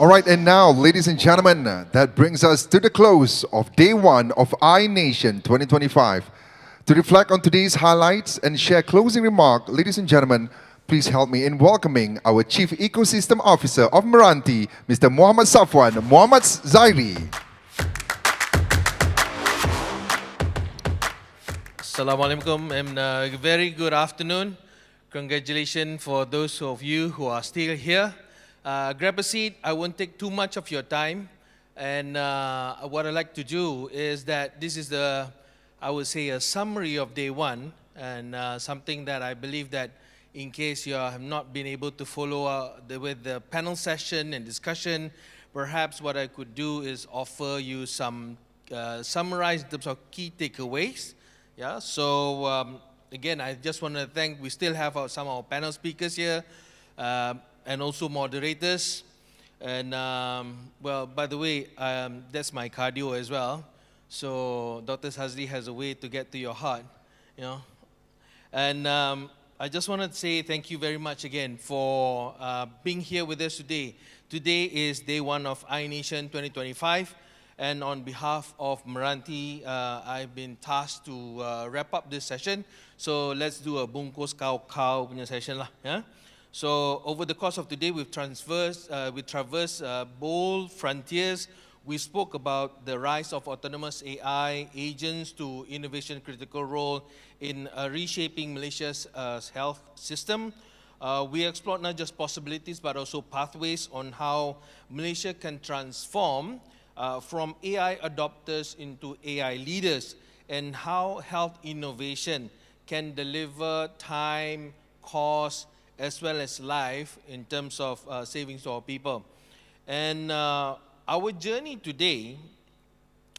All right, and now, ladies and gentlemen, that brings us to the close of day one of iNation 2025. To reflect on today's highlights and share closing remark, ladies and gentlemen, please help me in welcoming our Chief Ecosystem Officer of MRANTI, Mr. Muhammad Safuan, Muhammad Zairi. Assalamualaikum and very good afternoon. Congratulations for those of you who are still here. Grab a seat. I won't take too much of your time. And what I like to do is that this is I would say, a summary of day one, and something that I believe that in case you have not been able to follow with the panel session and discussion, perhaps what I could do is offer you some summarized in terms of key takeaways. Yeah, so again, I just want to thank, we still have some of our panel speakers here, and also moderators. And well, by the way, that's my cardio as well. So Dr. Hazli has a way to get to your heart, you know. And I just want to say thank you very much again for being here with us today. Today is day one of iNation 2025. And on behalf of MRANTI, I've been tasked to wrap up this session. So let's do a bungkus kau punya session lah. Yeah? So over the course of today, we've traversed bold frontiers. We spoke about the rise of autonomous AI agents to innovation critical role in reshaping Malaysia's health system. We explored not just possibilities, but also pathways on how Malaysia can transform from AI adopters into AI leaders, and how health innovation can deliver time, cost, as well as life in terms of savings to our people. And our journey today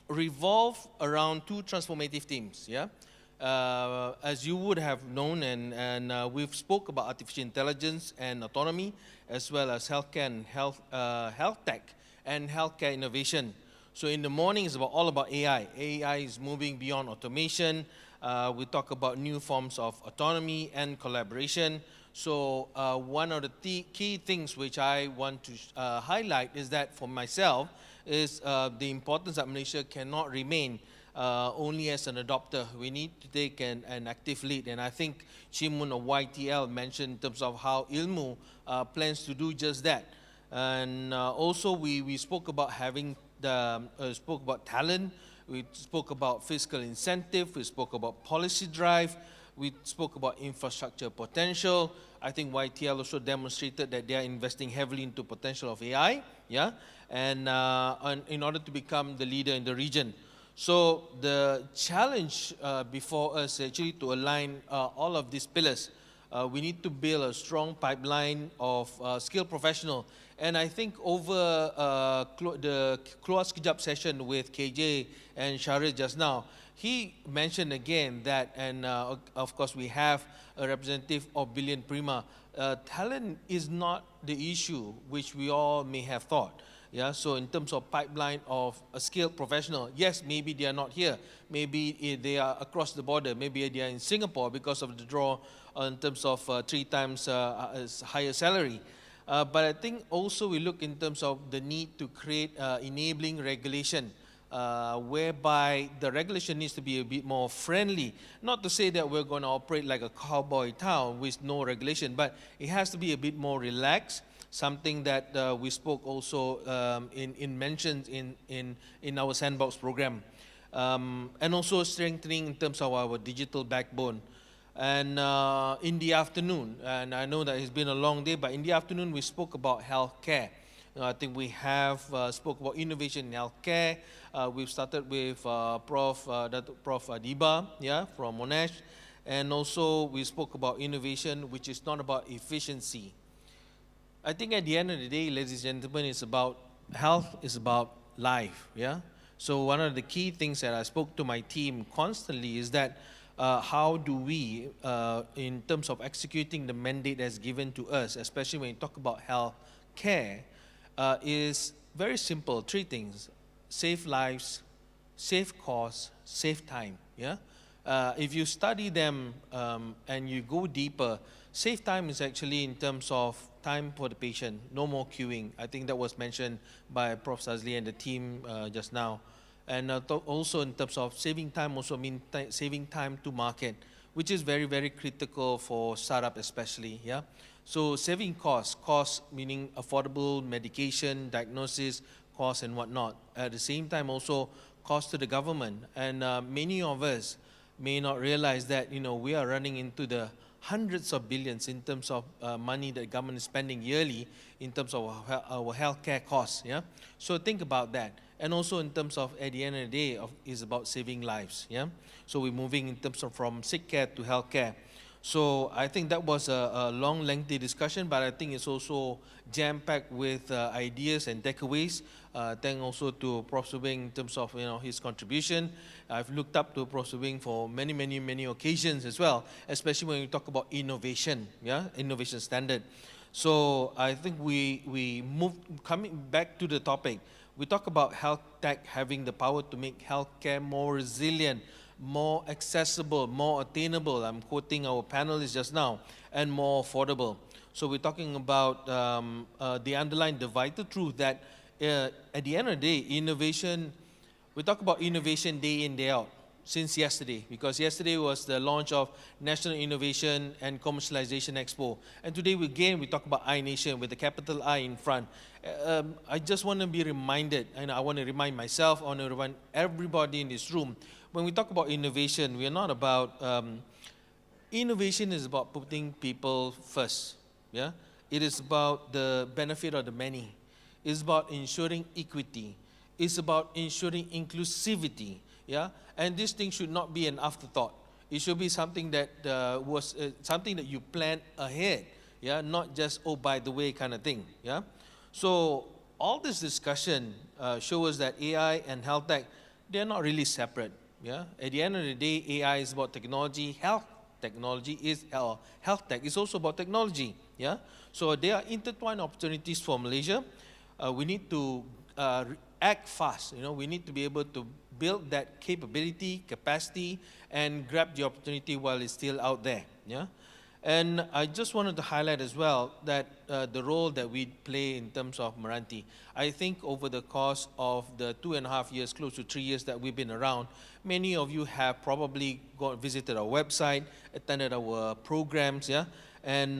revolves around two transformative themes. Yeah, as you would have known, and we've spoke about artificial intelligence and autonomy, as well as healthcare and health tech and healthcare innovation. So in the morning, it's all about AI. AI is moving beyond automation. We talk about new forms of autonomy and collaboration. So one of the key things which I want to highlight is that for myself is the importance that Malaysia cannot remain only as an adopter. We need to take an active lead. And I think Chimun of YTL mentioned in terms of how Ilmu plans to do just that. And also we spoke about having spoke about talent, we spoke about fiscal incentive, we spoke about policy drive, we spoke about infrastructure potential. I think YTL also demonstrated that they are investing heavily into potential of AI, yeah, and in order to become the leader in the region. So the challenge before us actually to align all of these pillars. We need to build a strong pipeline of skilled professional. And I think over the Keluar Sekejap session with KJ and Sharil just now, he mentioned again that, and of course we have a representative of Billion Prima, talent is not the issue which we all may have thought. Yeah, so in terms of pipeline of a skilled professional, yes, maybe they are not here, maybe they are across the border, maybe they are in Singapore because of the draw in terms of 3 times higher salary. But I think also we look in terms of the need to create enabling regulation, whereby the regulation needs to be a bit more friendly. Not to say that we're going to operate like a cowboy town with no regulation, but it has to be a bit more relaxed. Something that we spoke also in mentions in our sandbox program. And also strengthening in terms of our digital backbone. And in the afternoon, and I know that it's been a long day, but in the afternoon we spoke about healthcare. I think we have spoke about innovation in healthcare. We've started with Prof. Adiba, yeah, from Monash. And also we spoke about innovation, which is not about efficiency. I think at the end of the day, ladies and gentlemen, it's about health, is about life, yeah? So one of the key things that I spoke to my team constantly is that how do we, in terms of executing the mandate that's given to us, especially when you talk about health care, is very simple, 3 things: save lives, save costs, save time, yeah? if you study them and you go deeper, save time is actually in terms of time for the patient, no more queuing. I think that was mentioned by Prof. Sazli and the team just now. And also in terms of saving time, also mean saving time to market, which is very, very critical for startup especially, yeah? So saving costs meaning affordable medication, diagnosis, costs and whatnot. At the same time also cost to the government. And many of us may not realize that, we are running into the hundreds of billions in terms of money that government is spending yearly in terms of our healthcare costs, yeah? So think about that. And also in terms of, at the end of the day, is about saving lives, yeah? So we're moving in terms of from sick care to healthcare. So I think that was a long, lengthy discussion, but I think it's also jam-packed with ideas and takeaways. Thank also to Prof. Subing in terms of his contribution. I've looked up to Prof. Subing for many, many, many occasions as well, especially when we talk about innovation, yeah, innovation standard. So I think we move, coming back to the topic, we talk about health tech having the power to make healthcare more resilient, more accessible, more attainable, I'm quoting our panelists just now, and more affordable. So we're talking about the underlying, the vital truth that at the end of the day, innovation, we talk about innovation day in, day out, since yesterday, because yesterday was the launch of National Innovation and Commercialization Expo. And today again, we talk about iNation with the capital I in front. I just want to be reminded, and I want to remind myself, I want to remind everybody in this room, when we talk about innovation, we are not about, innovation is about putting people first, yeah? It is about the benefit of the many. It's about ensuring equity. It's about ensuring inclusivity, yeah? And this thing should not be an afterthought. It should be something that was something that you plan ahead, yeah? Not just, oh, by the way kind of thing, yeah? So all this discussion shows us that AI and health tech, they're not really separate. Yeah? At the end of the day, AI is about technology. Health technology is health tech. It's also about technology. Yeah? So there are intertwined opportunities for Malaysia. We need to act fast. We need to be able to build that capability, capacity, and grab the opportunity while it's still out there. Yeah? And I just wanted to highlight as well that the role that we play in terms of MRANTI. I think over the course of the 2.5 years, close to 3 years that we've been around, many of you have probably visited our website, attended our programs, yeah? And,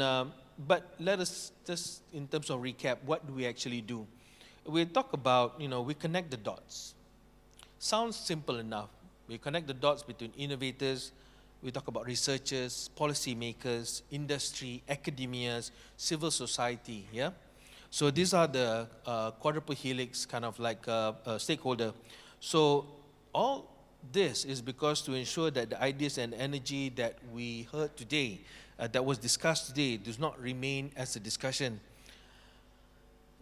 but let us just, in terms of recap, what do we actually do? We talk about, we connect the dots. Sounds simple enough. We connect the dots between innovators. We talk about researchers, policymakers, industry, academias, civil society, yeah? So these are the quadruple helix kind of like stakeholder. So all this is because to ensure that the ideas and energy that we heard today, that was discussed today, does not remain as a discussion.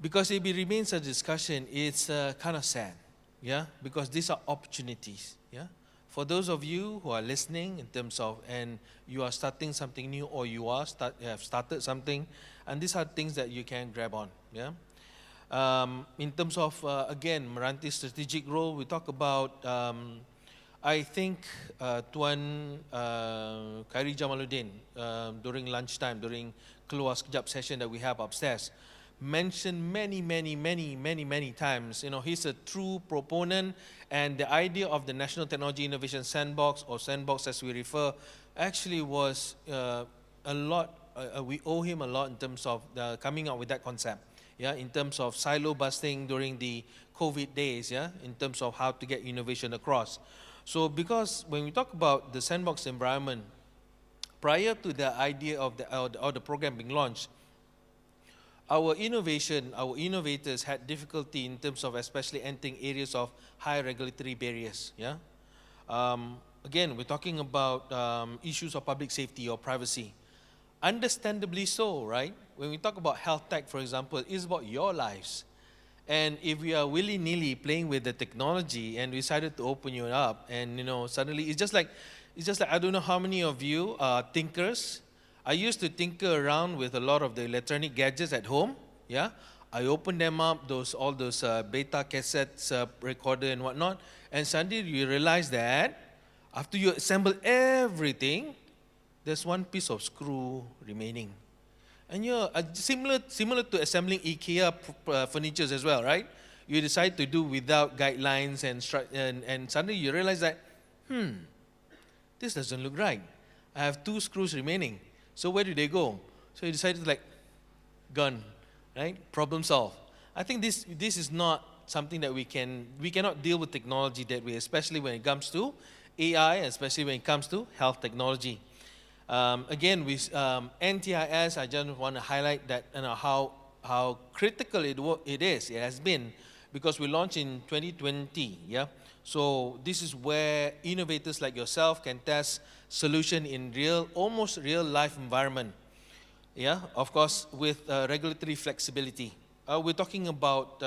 Because if it remains a discussion, it's kind of sad, yeah? Because these are opportunities, yeah? For those of you who are listening in terms of, and you are starting something new or you have started something, and these are things that you can grab on, yeah? In terms of, again, MRANTI's strategic role, we talk about, I think, Tuan Khairi Jamaluddin, during lunchtime, during keluar sekejap session that we have upstairs, mentioned many times. He's a true proponent, and the idea of the National Technology Innovation Sandbox, or Sandbox as we refer, actually was a lot, we owe him a lot in terms of coming up with that concept, yeah, in terms of silo busting during the COVID days, yeah, in terms of how to get innovation across. So because when we talk about the sandbox environment, prior to the idea of the program being launched, our innovators had difficulty in terms of especially entering areas of high regulatory barriers, yeah? Again, we're talking about issues of public safety or privacy. Understandably so, right? When we talk about health tech, for example, it's about your lives. And if we are willy-nilly playing with the technology and we decided to open you up, and suddenly it's just like I don't know how many of you are thinkers. I used to tinker around with a lot of the electronic gadgets at home, yeah? I opened them up, all those beta cassettes, recorder and whatnot, and suddenly you realize that After you assemble everything, there's one piece of screw remaining. And you're similar to assembling IKEA furnitures as well, right? You decide to do without guidelines and suddenly you realize that, this doesn't look right. I have 2 screws remaining. So where do they go? So you decided like, gone, right? Problem solved. I think this is not something that we cannot deal with technology that way, especially when it comes to AI, especially when it comes to health technology. Again, with NTIS, I just want to highlight that how critical it has been, because we launched in 2020, yeah? So this is where innovators like yourself can test solution in almost real life environment. Yeah, of course, with regulatory flexibility. We're talking about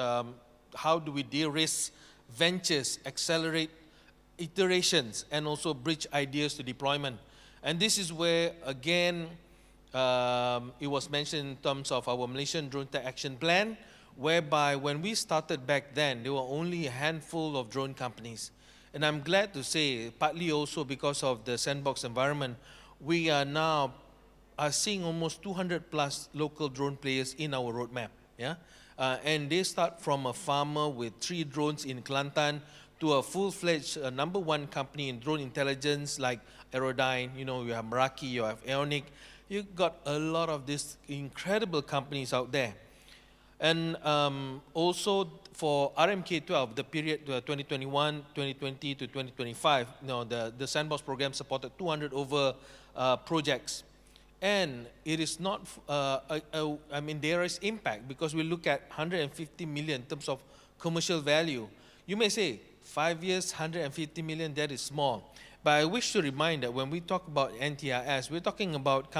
how do we de-risk ventures, accelerate iterations, and also bridge ideas to deployment. And this is where, again, it was mentioned in terms of our Malaysian Drone Tech Action Plan, whereby when we started back then, there were only a handful of drone companies. And I'm glad to say, partly also because of the sandbox environment, we are now seeing almost 200 plus local drone players in our roadmap. Yeah? And they start from a farmer with 3 drones in Kelantan to a full-fledged number 1 company in drone intelligence like Aerodyne, you have Meraki, you have Aeonic. You've got a lot of these incredible companies out there. And also for RMK12, the period 2021, 2020 to 2025, the Sandbox program supported 200 over projects. And it is not, there is impact because we look at 150 million in terms of commercial value. You may say, 5 years, 150 million, that is small. But I wish to remind that when we talk about NTIS, we're talking about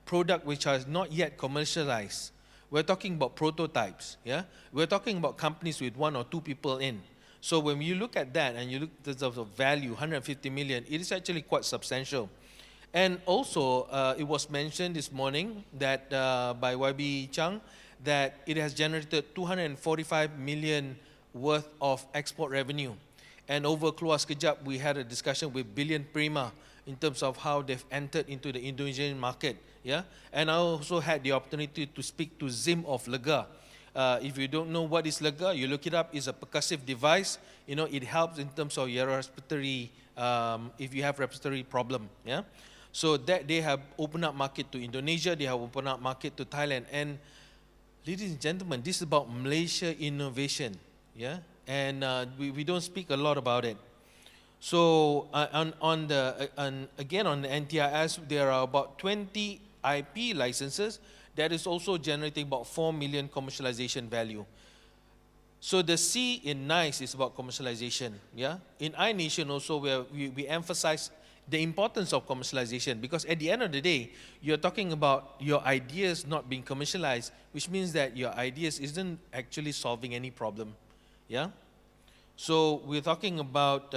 product which are not yet commercialized. We're talking about prototypes, yeah? We're talking about companies with 1 or 2 people in. So when you look at that and you look at the value, 150 million, it is actually quite substantial. And also, it was mentioned this morning that by YB Chang that it has generated 245 million worth of export revenue. And over Keluar Sekejap, we had a discussion with Billion Prima in terms of how they've entered into the Indonesian market. Yeah, and I also had the opportunity to speak to Zim of Lega. If you don't know what is Lega, you look it up. It's a percussive device. It helps in terms of your respiratory, if you have respiratory problem. Yeah, so that they have opened up market to Indonesia. They have opened up market to Thailand. And ladies and gentlemen, this is about Malaysia innovation. Yeah, and we don't speak a lot about it. So on the NTIS, there are about 20 IP licenses that is also generating about 4 million commercialization value. So the C in NICE is about commercialization. Yeah, in iNation also we emphasize the importance of commercialization, because at the end of the day, you're talking about your ideas not being commercialized, which means that your ideas isn't actually solving any problem. Yeah. So we're talking about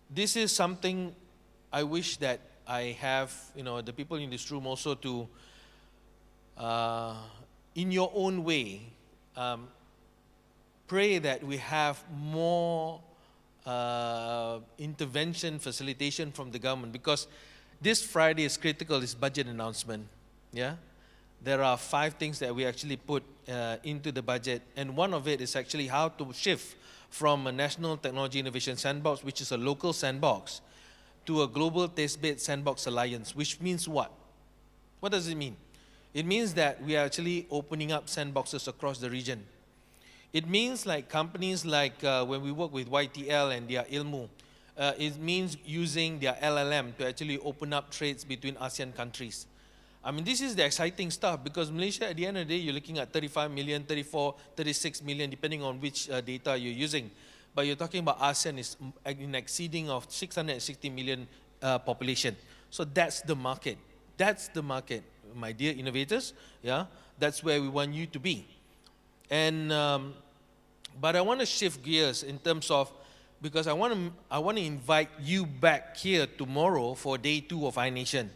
this is something I wish that I have, the people in this room also to, in your own way, pray that we have more intervention, facilitation from the government, because this Friday is critical, this budget announcement. Yeah. There are 5 things that we actually put into the budget, and one of it is actually how to shift from a National Technology Innovation Sandbox, which is a local sandbox, to a Global Test-Bed Sandbox Alliance, which means what? What does it mean? It means that we are actually opening up sandboxes across the region. It means like companies like when we work with YTL and their Ilmu, it means using their LLM to actually open up trades between ASEAN countries. This is the exciting stuff, because Malaysia, at the end of the day, you're looking at 35 million, 34, 36 million, depending on which data you're using. But you're talking about ASEAN is in exceeding of 660 million population. So that's the market. That's the market, my dear innovators. Yeah, that's where we want you to be. And but I want to shift gears in terms of, because I want to invite you back here tomorrow for day 2 of iNation.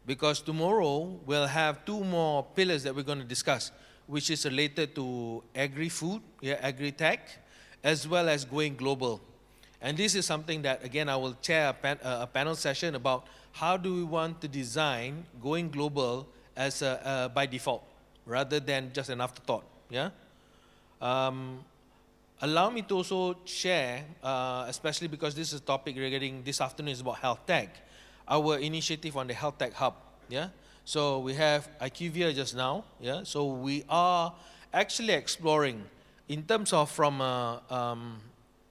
Because tomorrow we'll have 2 more pillars that we're going to discuss, which is related to agri-food, agri-tech, as well as going global. And this is something that, again, I will chair a panel session about how do we want to design going global as by default, rather than just an afterthought. Yeah. Allow me to also share, especially because this is a topic regarding this afternoon is about health tech, our initiative on the health tech hub. Yeah. So we have IQVIA just now. Yeah. So we are actually exploring, in terms of from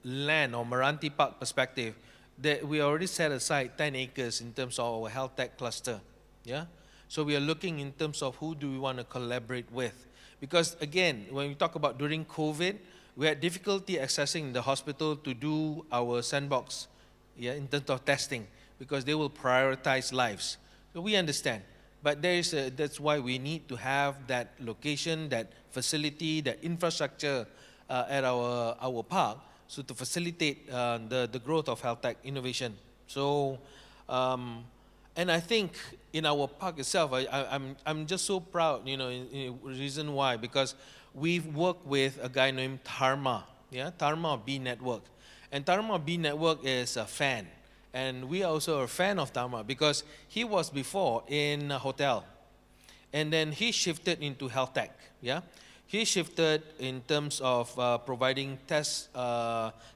land or MRANTI Park perspective, that we already set aside 10 acres in terms of our health tech cluster. Yeah. So we are looking in terms of who do we want to collaborate with. Because again, when we talk about during COVID, we had difficulty accessing the hospital to do our sandbox, yeah, in terms of testing, because they will prioritize lives. So we understand. But that's why we need to have that location, that facility, that infrastructure at our park, so to facilitate the growth of health tech innovation. So, and I think in our park itself, I'm just so proud, reason why, because we've worked with a guy named Dharma, yeah, Dharma B Network. And Dharma B Network is a fan. And we are also a fan of Dharma because he was before in a hotel. And then he shifted into health tech, yeah. He shifted in terms of providing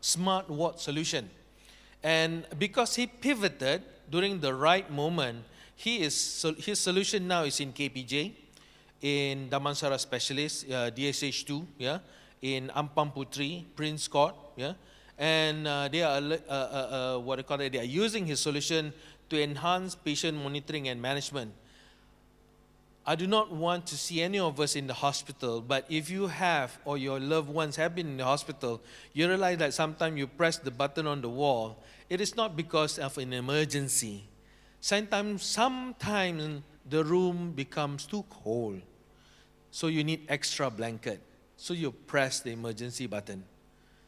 smart ward solution. And because he pivoted during the right moment, his solution now is in KPJ, in Damansara Specialist, DSH2, yeah, in Ampang Putri, Prince Court, yeah, and they are they are using his solution to enhance patient monitoring and management. I do not want to see any of us in the hospital, but if you have or your loved ones have been in the hospital, you realize that sometimes you press the button on the wall, it is not because of an emergency. Sometimes the room becomes too cold, so you need extra blanket. So you press the emergency button.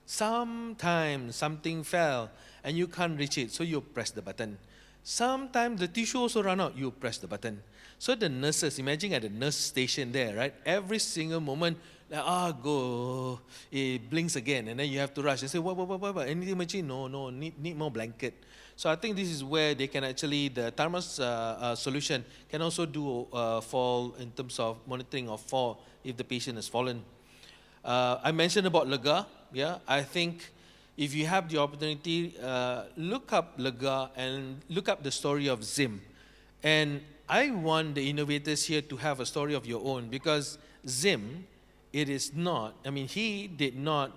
Sometimes something fell and you can't reach it, so you press the button. Sometimes the tissue also run out, you press the button. So the nurses, imagine at the nurse station there, right? Every single moment, go, it blinks again, and then you have to rush and say, what, anything emergency? No, need more blanket. So I think this is where they can actually, the Dharma's solution can also do fall in terms of monitoring of fall if the patient has fallen. I mentioned about Lega, yeah, I think if you have the opportunity, look up Lega and look up the story of Zim. And I want the innovators here to have a story of your own, because Zim, he did not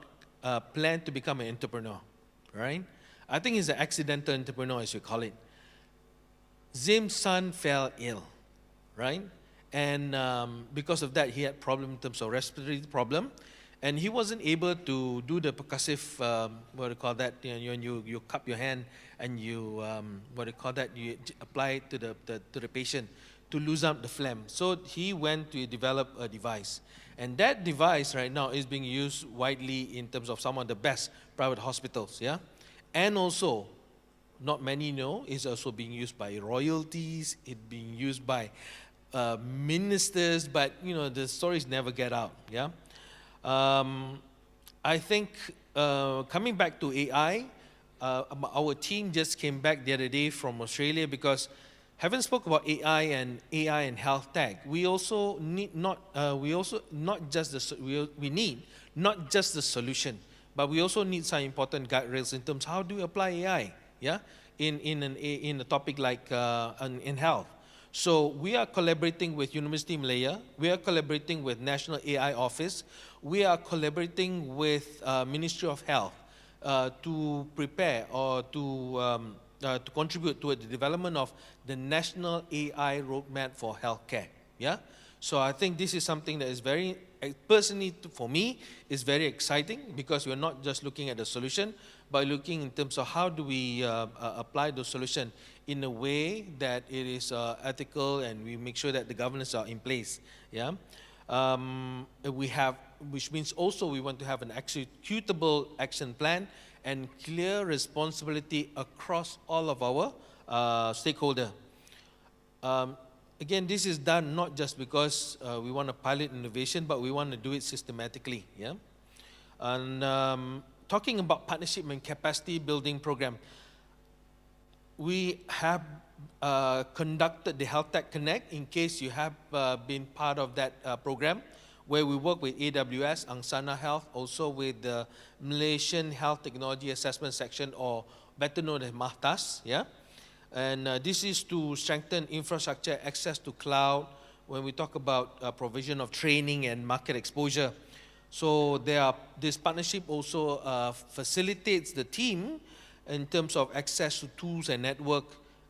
plan to become an entrepreneur, right? I think he's an accidental entrepreneur, as we call it. Zim's son fell ill, right? And because of that, he had problem in terms of respiratory problem. And he wasn't able to do the percussive, when you cup your hand and you, you apply it to the patient to loosen up the phlegm. So he went to develop a device. And that device right now is being used widely in terms of some of the best private hospitals, yeah? And also, not many know, is also being used by royalties, it's being used by ministers, but the stories never get out, yeah? I think coming back to AI, our team just came back the other day from Australia, because having spoke about AI and health tech, we also need we need not just the solution, but we also need some important guide rails in terms of how do we apply AI, yeah, in a topic like in health. So we are collaborating with University Malaya, we are collaborating with National AI Office, we are collaborating with Ministry of Health to prepare or to contribute to the development of the National AI Roadmap for Healthcare. Yeah. So I think this is something that is very, personally for me, is very exciting, because we're not just looking at the solution, but looking in terms of how do we apply the solution in a way that it is ethical, and we make sure that the governance are in place. Yeah. Which means also we want to have an executable action plan and clear responsibility across all of our stakeholders. Again, this is done not just because we want to pilot innovation, but we want to do it systematically. Yeah, and talking about partnership and capacity building program, we have conducted the Health Tech Connect, in case you have been part of that program, where we work with AWS, Angsana Health, also with the Malaysian Health Technology Assessment Section, or better known as MAHTAS, yeah? And this is to strengthen infrastructure, access to cloud, when we talk about provision of training and market exposure. So this partnership also facilitates the team in terms of access to tools and network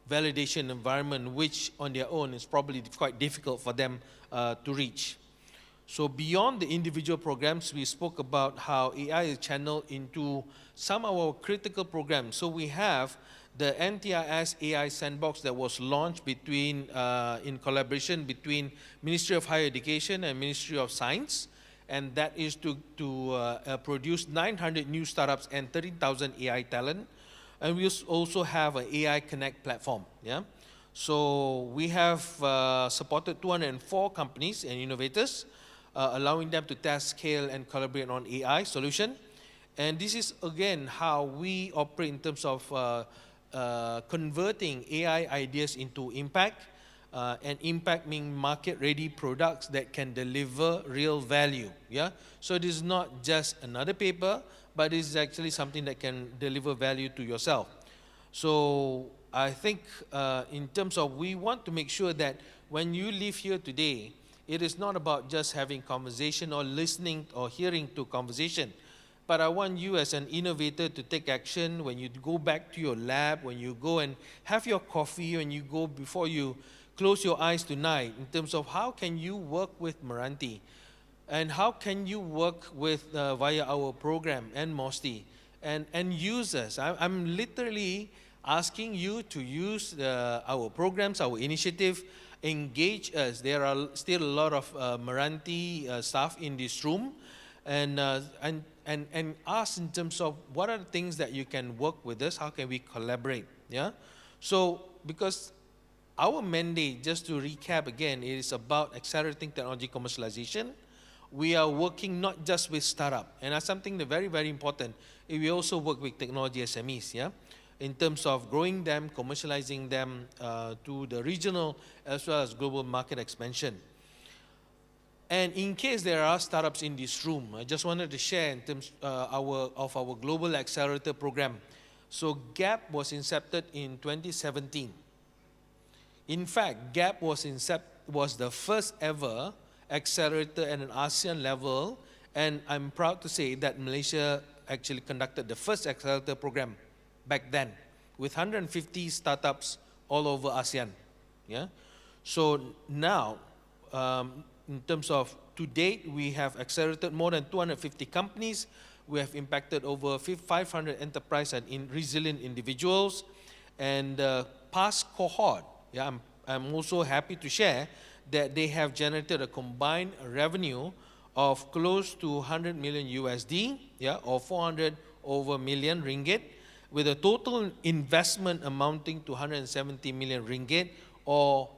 validation environment, which on their own is probably quite difficult for them to reach. So beyond the individual programs, we spoke about how AI is channeled into some of our critical programs. So we have the NTIS AI Sandbox that was launched between, in collaboration between Ministry of Higher Education and Ministry of Science, and that is to produce 900 new startups and 30,000 AI talent. And we also have an AI Connect platform. Yeah? So we have supported 204 companies and innovators, allowing them to test, scale, and collaborate on AI solution. And this is, again, how we operate in terms of converting AI ideas into impact, and impact meaning market-ready products that can deliver real value. Yeah. So this is not just another paper, but this is actually something that can deliver value to yourself. So I think in terms of, we want to make sure that when you leave here today, it is not about just having conversation or listening or hearing to conversation. But I want you as an innovator to take action when you go back to your lab, when you go and have your coffee, when you go before you close your eyes tonight, in terms of how can you work with MRANTI, and how can you work with via our program and MOSTI, and use us. I'm literally asking you to use our programs, our initiative, engage us. There are still a lot of MRANTI staff in this room, and ask in terms of what are the things that you can work with us, how can we collaborate, yeah? So, because our mandate, just to recap again, it is about accelerating technology commercialization. We are working not just with startup, and that's something that very, very important. We also work with technology SMEs, yeah? In terms of growing them, commercializing them to the regional as well as global market expansion. And in case there are startups in this room, I just wanted to share in terms of our Global Accelerator program. So GAP was incepted in 2017. In fact, GAP was the first ever accelerator at an ASEAN level, and I'm proud to say that Malaysia actually conducted the first accelerator program back then, with 150 startups all over ASEAN. Yeah? So now, in terms of to date, we have accelerated more than 250 companies. We have impacted over 500 enterprise and resilient individuals. And past cohort, yeah, I'm also happy to share that they have generated a combined revenue of close to 100 million USD, yeah, or 400 over million ringgit, with a total investment amounting to 170 million ringgit, or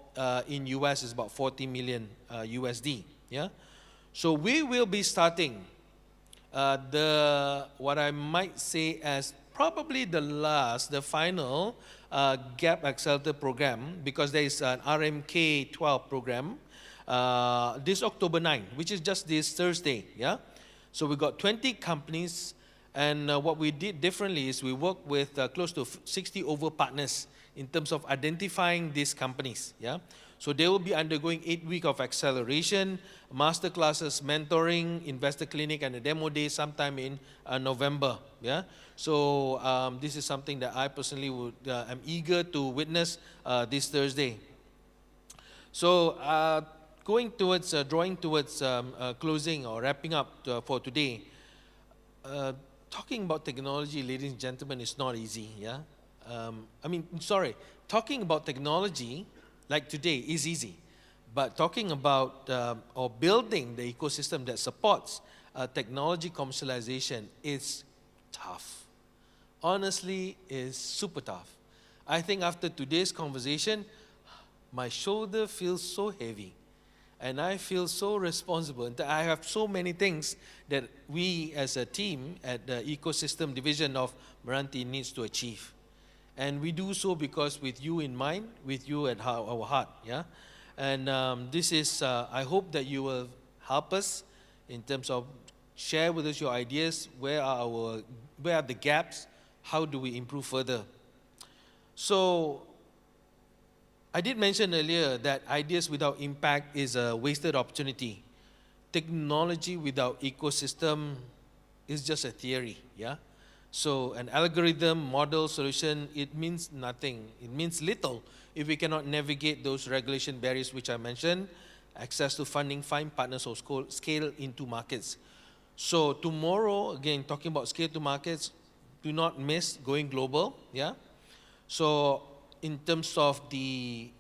in US is about 40 million USD. Yeah, so we will be starting what I might say as probably the final GAP Accelerator program, because there is an RMK 12 program this October 9, which is just this Thursday. Yeah, so we got 20 companies, and what we did differently is we worked with close to 60 over partners in terms of identifying these companies. Yeah, so they will be undergoing 8 weeks of acceleration, master classes, mentoring, investor clinic, and a demo day sometime in November. Yeah, so this is something that I personally am eager to witness this Thursday. So drawing towards closing or wrapping up for today. Talking about technology, ladies and gentlemen, is not easy. Yeah, talking about technology like today is easy, but talking about or building the ecosystem that supports technology commercialization is tough. Honestly, is super tough. I think after today's conversation, my shoulder feels so heavy. And I feel so responsible. And I have so many things that we as a team at the ecosystem division of MRANTI needs to achieve. And we do so because with you in mind, with you at our heart, yeah? And this is, I hope that you will help us in terms of share with us your ideas, where are the gaps, how do we improve further. So, I did mention earlier that ideas without impact is a wasted opportunity. Technology without ecosystem is just a theory, yeah? So an algorithm, model, solution, it means nothing. It means little if we cannot navigate those regulation barriers which I mentioned, access to funding, find partners or scale into markets. So tomorrow, again, talking about scale to markets, do not miss going global, yeah? So in terms of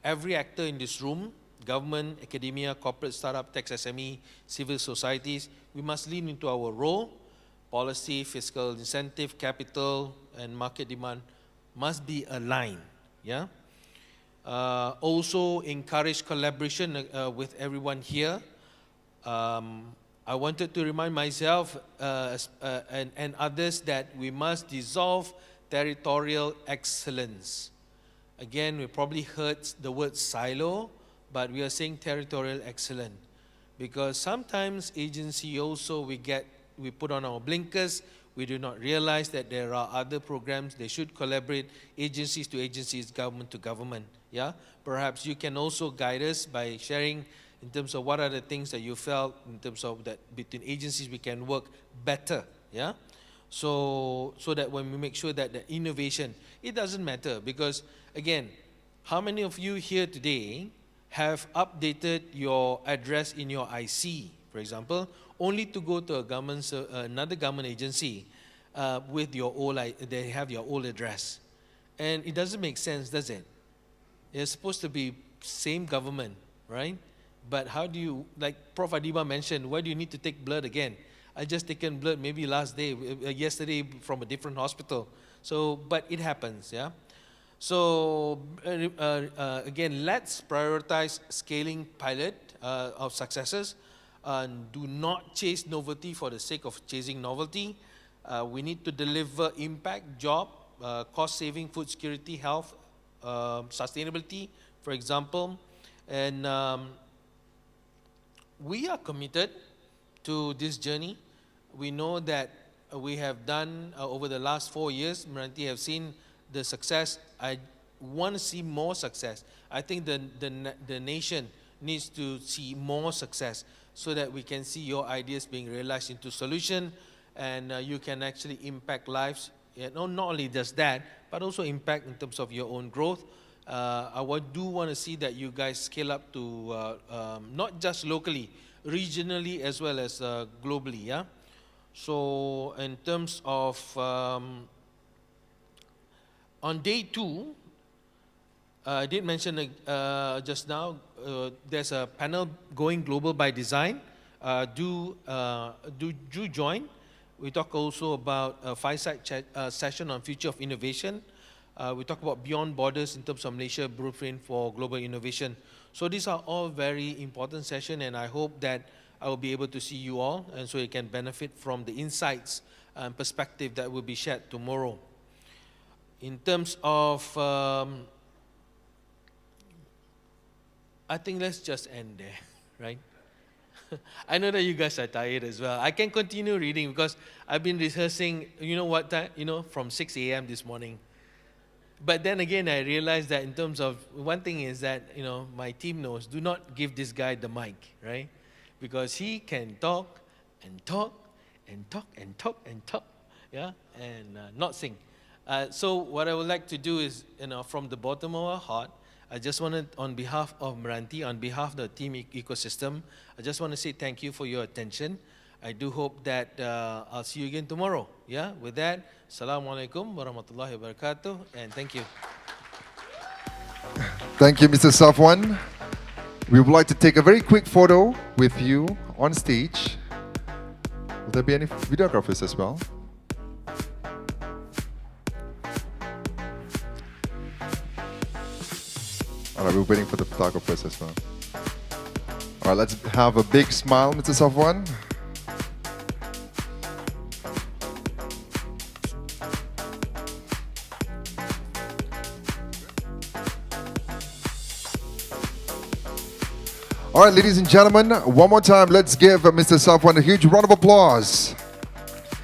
every actor in this room, government, academia, corporate, startup, tech SME, civil societies, we must lean into our role. Policy, fiscal incentive, capital, and market demand must be aligned. Yeah. Also encourage collaboration with everyone here. I wanted to remind myself and others that we must dissolve territorial excellence. Again, we probably heard the word silo, but we are saying territorial excellence because sometimes agency also we put on our blinkers, we do not realize that there are other programs, they should collaborate, agencies to agencies, government to government, yeah? Perhaps you can also guide us by sharing in terms of what are the things that you felt in terms of that between agencies we can work better, yeah? So that when we make sure that the innovation, it doesn't matter because again, how many of you here today have updated your address in your IC, for example, only to go to another government agency with your old, they have your old address. And it doesn't make sense, does it? It's supposed to be same government, right? But how do you, like Prof. Adiba mentioned, why do you need to take blood again? I just taken blood maybe yesterday from a different hospital. So, but it happens, yeah? So, again, let's prioritize scaling pilot of successes. And do not chase novelty for the sake of chasing novelty. We need to deliver impact, job, cost saving, food security, health, sustainability, for example. And we are committed to this journey. We know that we have done over the last 4 years, MRANTI have seen the success. I want to see more success. I think the nation needs to see more success so that we can see your ideas being realized into solution and you can actually impact lives. Not only does that, but also impact in terms of your own growth. I do want to see that you guys scale up to not just locally, regionally as well as globally. Yeah. So in terms of on day 2, I did mention just now, there's a panel going global by design. Do join. We talk also about a fireside session on future of innovation. We talk about beyond borders in terms of Malaysia blueprint for global innovation. So these are all very important sessions, and I hope that I will be able to see you all, and so you can benefit from the insights and perspective that will be shared tomorrow. In terms of I think let's just end there, right? I know that you guys are tired as well. I can continue reading because I've been rehearsing, you know what time? You know, from 6 a.m. this morning. But then again, I realized that in terms of, one thing is that, you know, my team knows, do not give this guy the mic, right? Because he can talk and talk and talk and talk and talk, yeah, and not sing. So what I would like to do is, you know, from the bottom of our heart, I just want to, on behalf of MRANTI, on behalf of the team ecosystem, I just want to say thank you for your attention. I do hope that I'll see you again tomorrow. Yeah, with that, Assalamualaikum warahmatullahi wabarakatuh, and thank you. Thank you, Mr. Safuan. We would like to take a very quick photo with you on stage. Will there be any videographers as well? All right, we're waiting for the photographers as well. All right, let's have a big smile, Mr. Safuan. All right, ladies and gentlemen, one more time, let's give Mr. Safuan a huge round of applause.